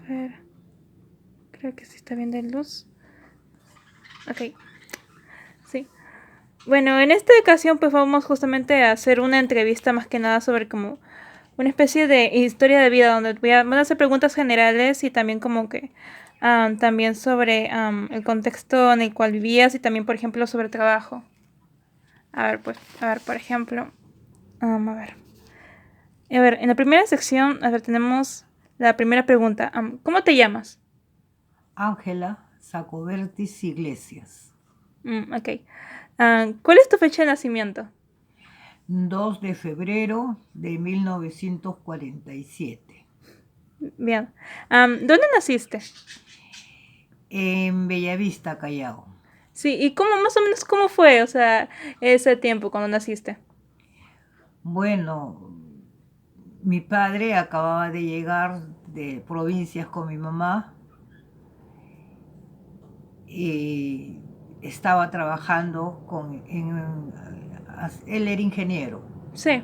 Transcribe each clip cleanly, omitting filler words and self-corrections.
A ver, creo que sí está bien de luz. Ok, sí. Bueno, en esta ocasión pues vamos justamente a hacer una entrevista más que nada sobre como una especie de historia de vida donde van a hacer preguntas generales y también como que también sobre el contexto en el cual vivías y también por ejemplo sobre trabajo. A ver, pues, a ver, por ejemplo, a ver. A ver, en la primera sección, a ver, tenemos la primera pregunta. ¿Cómo te llamas? Ángela Sacobertis Iglesias, Ok. ¿Cuál es tu fecha de nacimiento? 2 de febrero de 1947, Bien. ¿Dónde naciste? en Bellavista, Callao. Sí, ¿y cómo, más o menos, cómo fue, o sea, ese tiempo cuando naciste? Bueno, mi padre acababa de llegar de provincias con mi mamá y estaba trabajando él era ingeniero, Sí,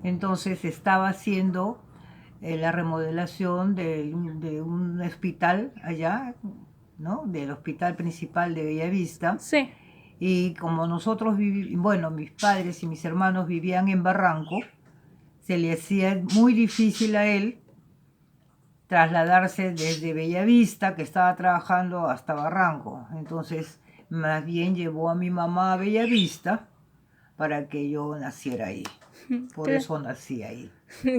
entonces estaba haciendo la remodelación de un hospital allá, ¿no? Del hospital principal de Bellavista. sí. Y como nosotros bueno, mis padres y mis hermanos vivían en Barranco, se le hacía muy difícil a él trasladarse desde Bellavista, que estaba trabajando, hasta Barranco. Entonces, más bien llevó a mi mamá a Bellavista para que yo naciera ahí. Por Cla- eso nací ahí.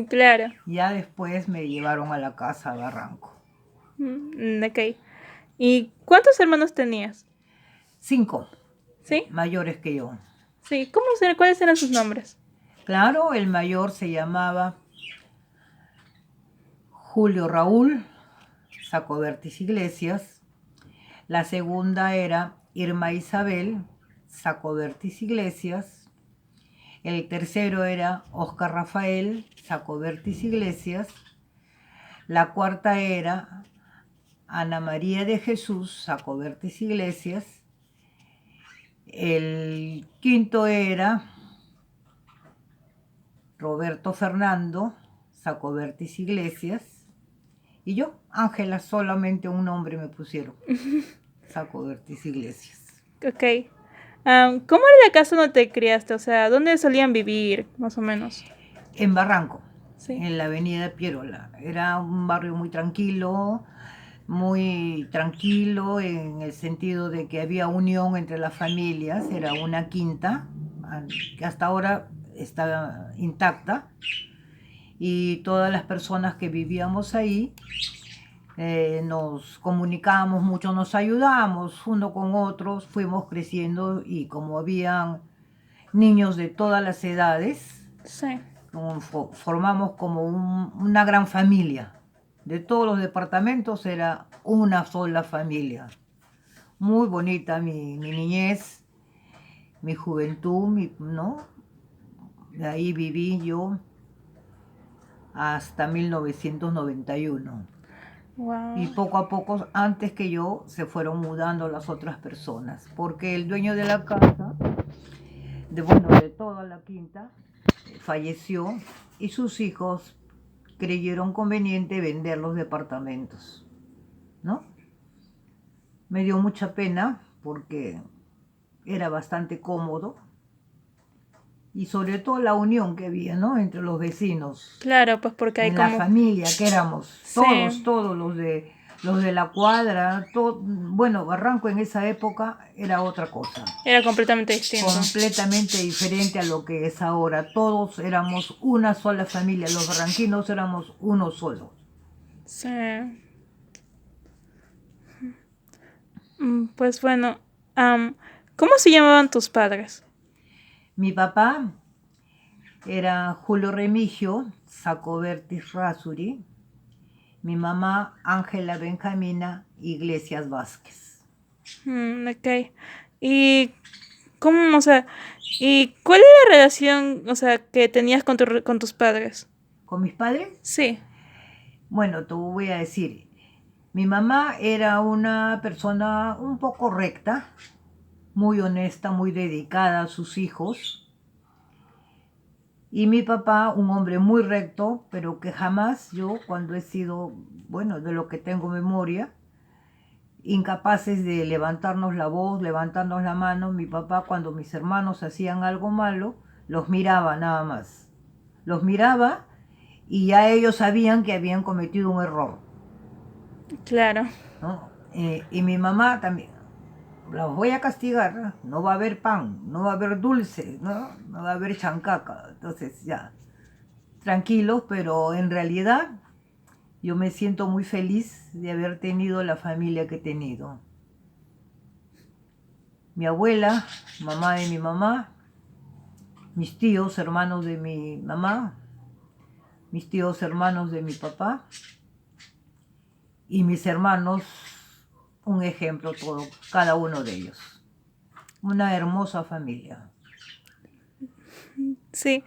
claro. Ya después me llevaron a la casa a Barranco. Ok. ¿Y cuántos hermanos tenías? 5 ¿Sí? mayores que yo. Sí. ¿Cuáles eran sus nombres? Claro, el mayor se llamaba Julio Raúl Sacobertis Iglesias. La segunda era Irma Isabel Sacobertis Iglesias. El tercero era Oscar Rafael Sacobertis Iglesias. La cuarta era Ana María de Jesús Sacobertis Iglesias. El quinto era Roberto Fernando Sacobertis Iglesias. Y yo, Ángela, solamente un nombre me pusieron. Sacobertis Iglesias. Ok. ¿Cómo era la casa donde te criaste? O sea, ¿dónde solían vivir, más o menos? En Barranco, Sí. en la avenida Pierola. Era un barrio muy tranquilo en el sentido de que había unión entre las familias. Era una quinta que hasta ahora está intacta y todas las personas que vivíamos ahí nos comunicábamos mucho, nos ayudábamos uno con otros, fuimos creciendo y como habían niños de todas las edades, Sí. formamos como una gran familia. De todos los departamentos era una sola familia. Muy bonita mi niñez, mi juventud, ¿no? De ahí viví yo hasta 1991. Y Wow. poco a poco, antes que yo, se fueron mudando las otras personas, porque el dueño de la casa, bueno, de toda la quinta, falleció y sus hijos creyeron conveniente vender los departamentos, ¿no? Me dio mucha pena porque era bastante cómodo y sobre todo la unión que había, ¿no? Entre los vecinos, Claro, pues porque hay en la como... familia que éramos, Sí, todos los de la cuadra, todo, bueno, Barranco en esa época era otra cosa, era completamente distinto. completamente diferente a lo que es ahora. Todos éramos una sola familia, los barranquinos éramos uno solo. Sí. Pues bueno, am, ¿cómo se llamaban tus padres? Mi papá era Julio Remigio Sacobertis Rasuri, mi mamá Ángela Benjamina Iglesias Vázquez. Ok. ¿Y cómo, o sea, y cuál es la relación, o sea, que tenías con tus padres? ¿Con mis padres? Sí. Bueno, te voy a decir, mi mamá era una persona un poco recta, muy honesta, muy dedicada a sus hijos. Y mi papá, un hombre muy recto, pero que jamás yo, cuando he sido, bueno, de lo que tengo memoria, incapaces de levantarnos la voz, levantarnos la mano, mi papá cuando mis hermanos hacían algo malo, los miraba nada más. Los miraba y ya ellos sabían que habían cometido un error, Claro. ¿no? Y mi mamá también, los voy a castigar, no va a haber pan, no va a haber dulce, no va a haber chancaca. Entonces ya, tranquilos, pero en realidad yo me siento muy feliz de haber tenido la familia que he tenido. Mi abuela, mamá de mi mamá, mis tíos, hermanos de mi mamá, mis tíos, hermanos de mi papá y mis hermanos, un ejemplo todo, cada uno de ellos. Una hermosa familia. Sí.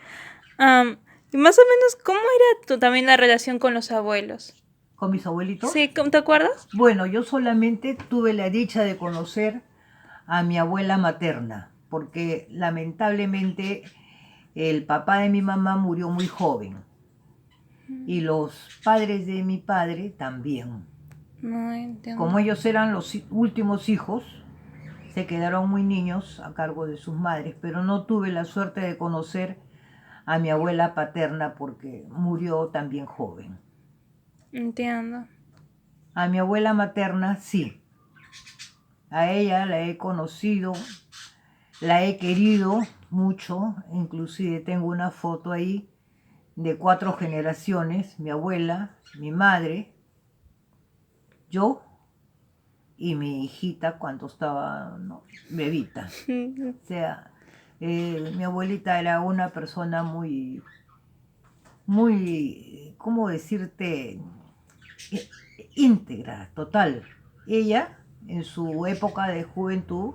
Am, y más o menos, ¿cómo era también la relación con los abuelos? ¿Con mis abuelitos? Sí, ¿te acuerdas? Bueno, yo solamente tuve la dicha de conocer a mi abuela materna, porque lamentablemente el papá de mi mamá murió muy joven y los padres de mi padre también. No entiendo. Como ellos eran los últimos hijos, se quedaron muy niños a cargo de sus madres, pero no tuve la suerte de conocer a mi abuela paterna porque murió también joven. Entiendo. A mi abuela materna sí, a ella la he conocido, la he querido mucho, inclusive tengo una foto ahí de 4 generaciones, mi abuela, mi madre, yo y mi hijita cuando estaba, ¿no?, bebita. O sea, mi abuelita era una persona muy, muy, ¿cómo decirte?, Eh, íntegra, total. Ella, en su época de juventud,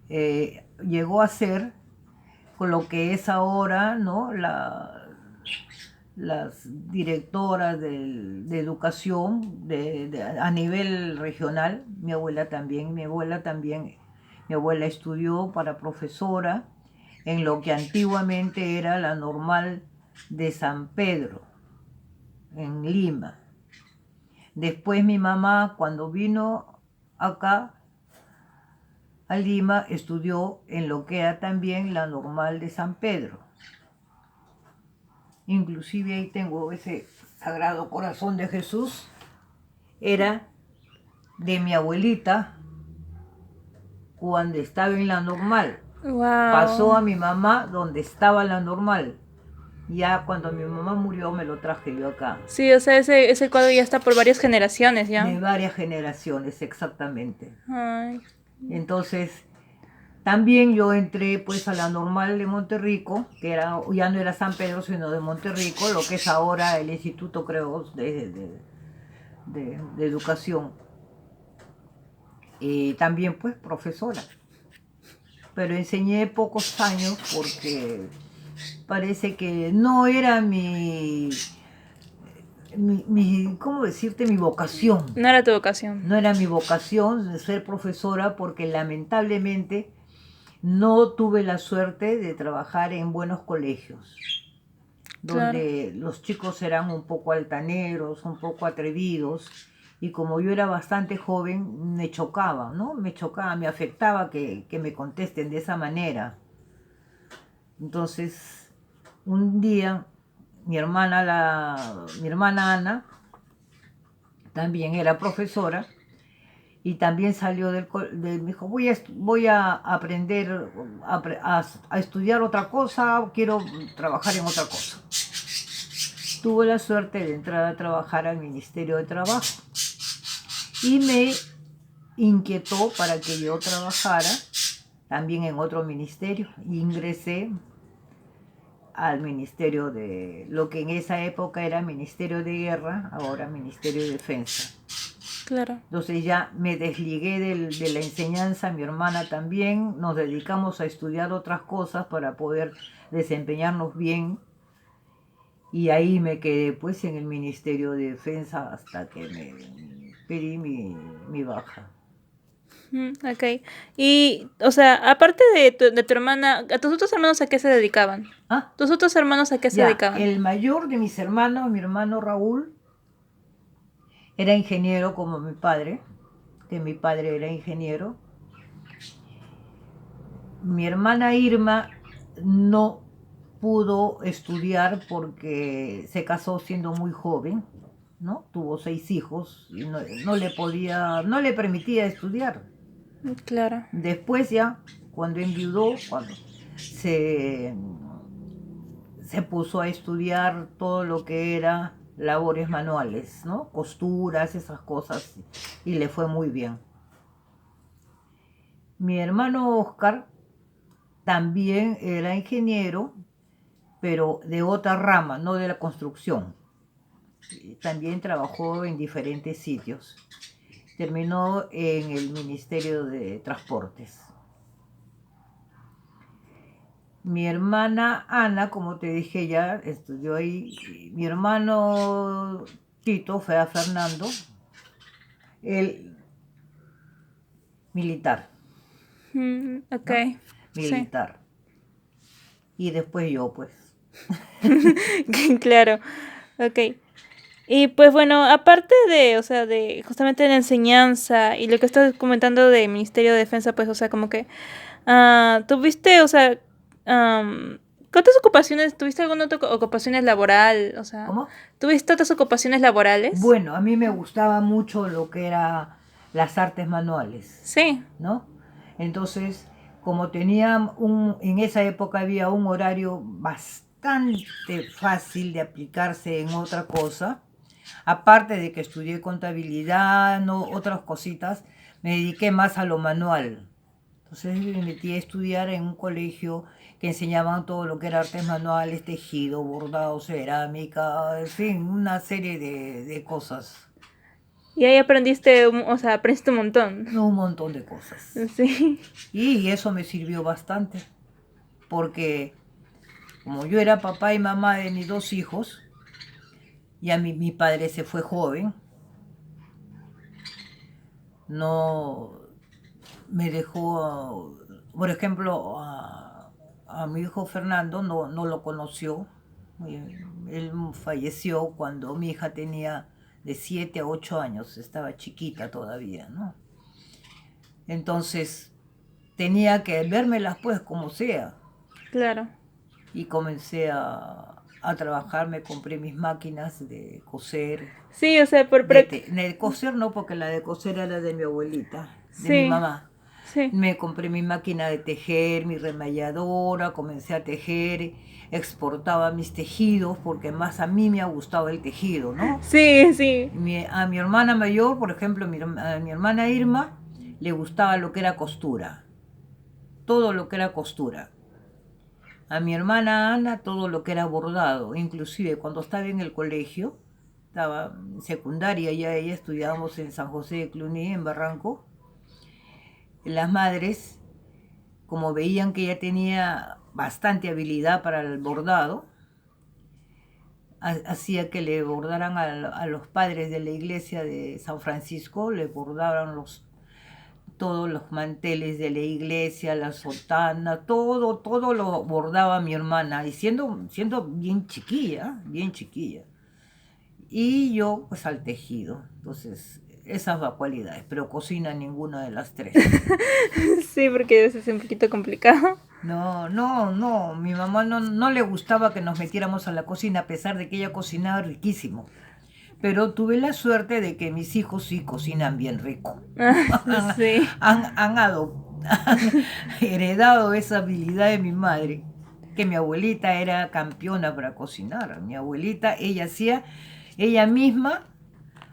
llegó a ser con lo que es ahora, ¿no?, las directoras de educación a nivel regional. Mi abuela estudió para profesora en lo que antiguamente era la normal de San Pedro, en Lima. Después mi mamá, cuando vino acá a Lima, estudió en lo que era también la normal de San Pedro. Inclusive ahí tengo ese Sagrado Corazón de Jesús. Era de mi abuelita cuando estaba en la normal. Pasó a Wow. mi mamá donde estaba la normal. Ya cuando mi mamá murió me lo traje yo acá. Sí, o sea, ese cuadro ya está por varias generaciones, De ¿ya? varias generaciones, exactamente. Ay, Entonces, también yo entré pues a la normal de Monterrico, que era, ya no era San Pedro, sino de Monterrico, lo que es ahora el Instituto, creo, de Educación. Y también pues profesora. Pero enseñé pocos años porque parece que no era ¿cómo decirte? Mi vocación. no era tu vocación. No era mi vocación de ser profesora porque lamentablemente no tuve la suerte de trabajar en buenos colegios, Claro. donde los chicos eran un poco altaneros, un poco atrevidos, y como yo era bastante joven, me chocaba, ¿no? Me chocaba, me afectaba que me contesten de esa manera. Entonces, un día, mi hermana Ana, también era profesora, y también salió me dijo, voy a aprender, a estudiar otra cosa, quiero trabajar en otra cosa. Tuve la suerte de entrar a trabajar al Ministerio de Trabajo y me inquietó para que yo trabajara también en otro ministerio. Ingresé al Ministerio de, lo que en esa época era Ministerio de Guerra, ahora Ministerio de Defensa. Claro. Entonces ya me desligué de la enseñanza, mi hermana también, nos dedicamos a estudiar otras cosas para poder desempeñarnos bien, y ahí me quedé pues en el Ministerio de Defensa hasta que me pedí mi baja. Ok. Y, o sea, aparte de tu hermana, ¿a tus otros hermanos a qué se dedicaban? Ah, ¿Tus otros hermanos a qué se ya, dedicaban? el mayor de mis hermanos, mi hermano Raúl, era ingeniero como mi padre, que mi padre era ingeniero. Mi hermana Irma no pudo estudiar porque se casó siendo muy joven, ¿no? Tuvo 6 hijos y no le permitía estudiar. Claro. Después ya, cuando enviudó, cuando se, se puso a estudiar todo lo que era labores manuales, ¿no? Costuras, esas cosas, y le fue muy bien. Mi hermano Oscar también era ingeniero, pero de otra rama, no de la construcción. También trabajó en diferentes sitios. Terminó en el Ministerio de Transportes. Mi hermana Ana, como te dije ya, estudió ahí. Mi hermano Tito fue a Fernando, el militar, Ok. ¿no? Sí. Militar. Y después yo, pues. Claro. Ok. Y pues bueno, aparte de, o sea, de justamente la enseñanza y lo que estás comentando del Ministerio de Defensa, pues, o sea, como que tuviste, o sea, ¿cuántas ocupaciones, tuviste alguna otra ocupaciones laboral? O sea, ¿Cómo? ¿tuviste otras ocupaciones laborales? Bueno, a mí me gustaba mucho lo que era las artes manuales, Sí, ¿no? Entonces, como en esa época había un horario bastante fácil de aplicarse en otra cosa, aparte de que estudié contabilidad, no, otras cositas, me dediqué más a lo manual. Entonces me metí a estudiar en un colegio que enseñaban todo lo que era artes manuales, tejido, bordado, cerámica, en fin, una serie de cosas, y ahí aprendiste, o sea, aprendiste un montón. un montón de cosas. Sí, Y eso me sirvió bastante, porque como yo era papá y mamá de mis 2 hijos, y mi padre se fue joven, no me dejó, por ejemplo, a mi hijo Fernando no lo conoció. Él falleció cuando mi hija tenía de 7 a 8 años, estaba chiquita todavía, ¿no? Entonces tenía que vérmelas pues como sea. claro. Y comencé a trabajar, me compré mis máquinas de coser. Sí, o sea, De coser no, porque la de coser era de mi abuelita, de mi sí, mamá. sí. Me compré mi máquina de tejer, mi remalladora, comencé a tejer, exportaba mis tejidos, porque más a mí me ha gustado el tejido, ¿no? Sí, sí. A mi hermana mayor, por ejemplo, a mi hermana Irma, le gustaba lo que era costura, todo lo que era costura. A mi hermana Ana, todo lo que era bordado, inclusive cuando estaba en el colegio, estaba en secundaria, ya ella estudiábamos en San José de Cluny, en Barranco, las madres, como veían que ella tenía bastante habilidad para el bordado, hacía que le bordaran a los padres de la iglesia de San Francisco, le bordaban todos los manteles de la iglesia, la sotana, todo lo bordaba mi hermana, y siendo bien chiquilla, bien chiquilla. Y yo, pues al tejido. Entonces, esas dos cualidades, pero cocina ninguna de las tres. Sí, porque a veces es un poquito complicado. No, mi mamá no le gustaba que nos metiéramos a la cocina, a pesar de que ella cocinaba riquísimo. Pero tuve la suerte de que mis hijos sí cocinan bien rico. Sí, Han heredado esa habilidad de mi madre, que mi abuelita era campeona para cocinar. Mi abuelita, ella misma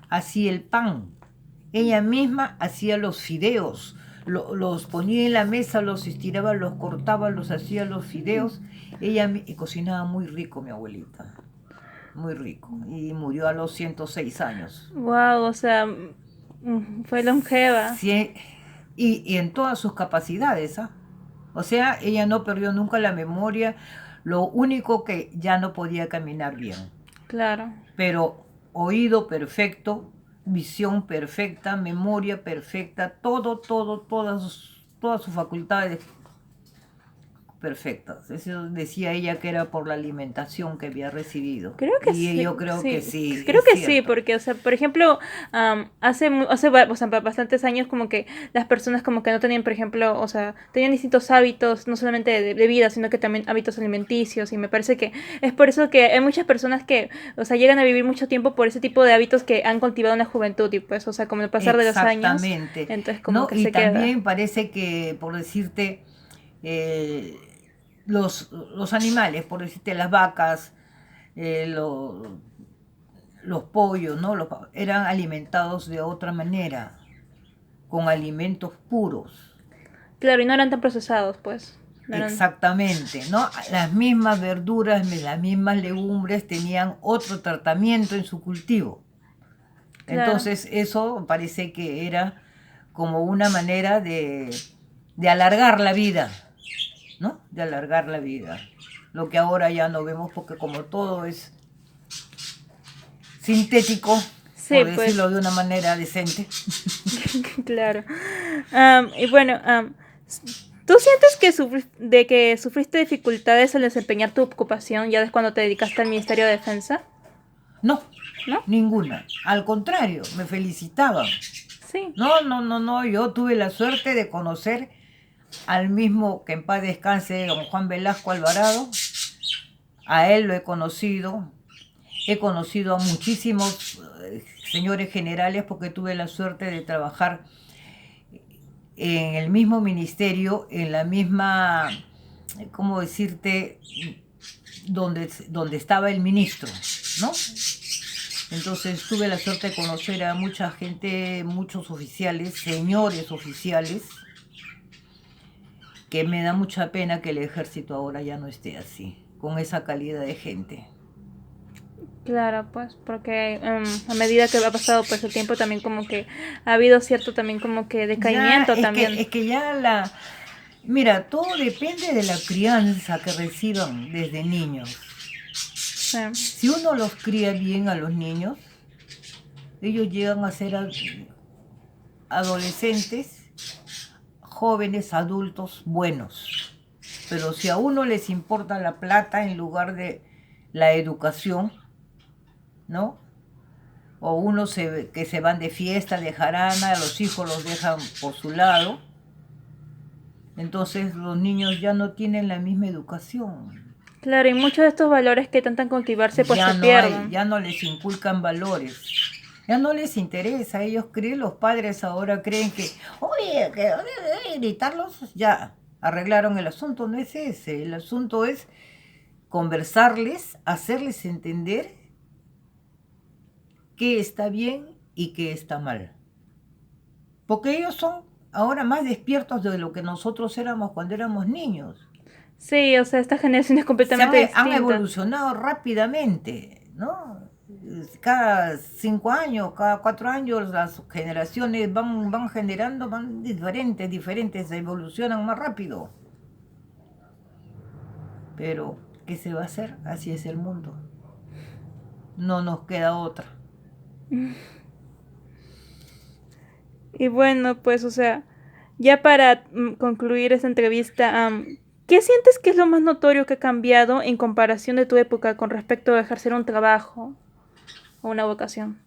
hacía el pan, ella misma hacía los fideos, los ponía en la mesa, los estiraba, los cortaba, los hacía los fideos. Y cocinaba muy rico mi abuelita, muy rico. Y murió a los 106 años. wow, o sea, fue longeva. Sí, y en todas sus capacidades, ¿ah? O sea, ella no perdió nunca la memoria, lo único que ya no podía caminar bien, Claro. pero oído perfecto, visión perfecta, memoria perfecta, todo, todas sus facultades perfectas. Eso decía ella que era por la alimentación que había recibido. Creo que Y yo sí, creo que sí, creo es que sí, cierto. porque, o sea, por ejemplo, o sea, bastantes años como que las personas como que no tenían, por ejemplo, o sea, tenían distintos hábitos, no solamente de vida, sino que también hábitos alimenticios, y me parece que es por eso que hay muchas personas que, o sea, llegan a vivir mucho tiempo por ese tipo de hábitos que han cultivado en la juventud, y pues, o sea, con el pasar de los años, Exactamente. entonces como ¿No? que Y se queda. también parece que, por decirte, eh, los animales, por decirte, las vacas, eh, lo- los pollos, ¿no? Eran alimentados de otra manera, con alimentos puros. Claro, y no eran tan procesados, pues, no eran, Exactamente, ¿no? Las mismas verduras, las mismas legumbres tenían otro tratamiento en su cultivo. claro. Entonces eso parece que era como una manera de alargar la vida, ¿no? De alargar la vida. Lo que ahora ya no vemos porque como todo es sintético, Sí, por pues, decirlo de una manera decente. claro. Y bueno, ¿tú sientes que, de que sufriste dificultades al desempeñar tu ocupación ya desde cuando te dedicaste al Ministerio de Defensa? No, ¿No? ninguna. Al contrario, me felicitaban. Sí, No, yo tuve la suerte de conocer al mismo, que en paz descanse, don Juan Velasco Alvarado. A él lo he conocido a muchísimos señores generales porque tuve la suerte de trabajar en el mismo ministerio, en la misma, ¿cómo decirte?, donde estaba el ministro, ¿no? Entonces tuve la suerte de conocer a mucha gente, muchos oficiales, señores oficiales, que me da mucha pena que el ejército ahora ya no esté así, con esa calidad de gente. claro, pues, porque a medida que ha pasado pues el tiempo también como que ha habido cierto también como que Ya, decaimiento también. es que ya mira, todo depende de la crianza que reciban desde niños. Sí, Si uno los cría bien a los niños, ellos llegan a ser adolescentes, jóvenes, adultos buenos. Pero si a uno les importa la plata en lugar de la educación, ¿no? O que se van de fiesta, de jarana, los hijos los dejan por su lado, entonces los niños ya no tienen la misma educación. claro, y muchos de estos valores que intentan cultivarse pues se pierden. Ya no les inculcan valores. Ya no les interesa, ellos creen, los padres ahora creen que, oye, gritarlos, ya arreglaron el asunto, no es ese, el asunto es conversarles, hacerles entender qué está bien y qué está mal. Porque ellos son ahora más despiertos de lo que nosotros éramos cuando éramos niños. Sí, o sea, esta generación es completamente Han distinta. evolucionado rápidamente, ¿no? Cada 5 años, cada 4 años, las generaciones van generando, van diferentes, evolucionan más rápido. Pero, ¿qué se va a hacer? Así es el mundo. No nos queda otra. Y bueno, pues, o sea, ya para concluir esta entrevista, ¿qué sientes que es lo más notorio que ha cambiado en comparación de tu época con respecto a ejercer un trabajo o una vocación?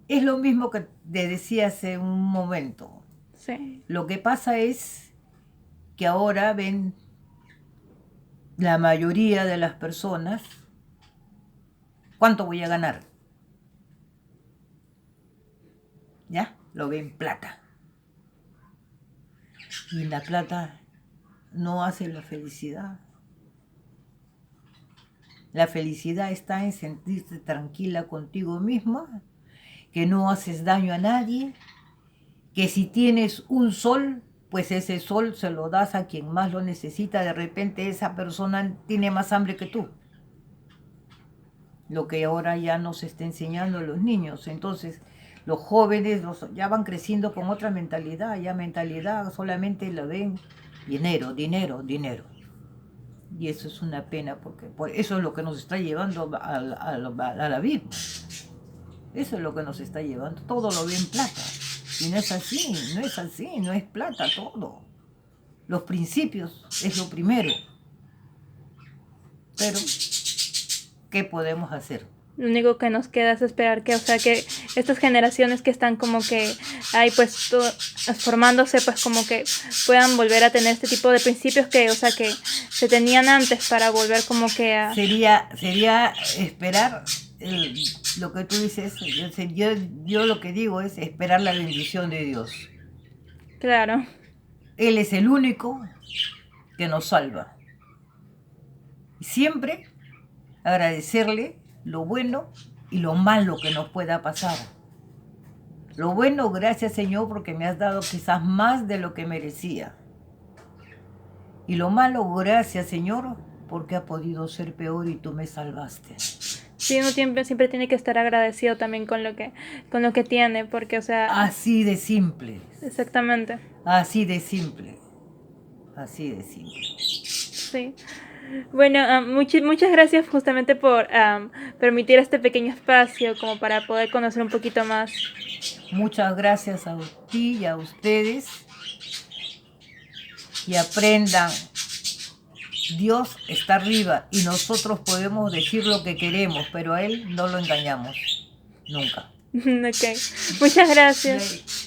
Es lo mismo que te decía hace un momento. Sí, Lo que pasa es que ahora ven la mayoría de las personas cuánto voy a ganar. ¿Ya? Lo ven plata. Y la plata no hace la felicidad. La felicidad está en sentirte tranquila contigo misma, que no haces daño a nadie, que si tienes un sol, pues ese sol se lo das a quien más lo necesita. De repente esa persona tiene más hambre que tú. Lo que ahora ya nos está enseñando a los niños. Entonces, los jóvenes ya van creciendo con otra mentalidad, ya mentalidad solamente la ven dinero, dinero, dinero. Y eso es una pena porque eso es lo que nos está llevando al abismo. Eso es lo que nos está llevando. Todo lo ve en plata. Y no es así, no es así, no es plata todo. Los principios es lo primero. Pero, ¿qué podemos hacer? Lo único que nos queda es esperar que, o sea, que estas generaciones que están como que ahí pues formándose, pues como que puedan volver a tener este tipo de principios que, o sea, que se tenían antes para volver como que a... Sería esperar lo que tú dices. Yo lo que digo es esperar la bendición de Dios. Claro. Él es el único que nos salva. Y siempre agradecerle lo bueno y lo malo que nos pueda pasar. Lo bueno, gracias Señor, porque me has dado quizás más de lo que merecía. Y lo malo, gracias Señor, porque ha podido ser peor y tú me salvaste. Sí, uno siempre tiene que estar agradecido también con lo que tiene, porque, o sea... Así de simple. Exactamente. Así de simple. Así de simple. Sí. Bueno, muchas gracias justamente por permitir este pequeño espacio como para poder conocer un poquito más. Muchas gracias a ti y a ustedes. Y aprendan, Dios está arriba y nosotros podemos decir lo que queremos, pero a Él no lo engañamos. Nunca. Ok. Muchas gracias.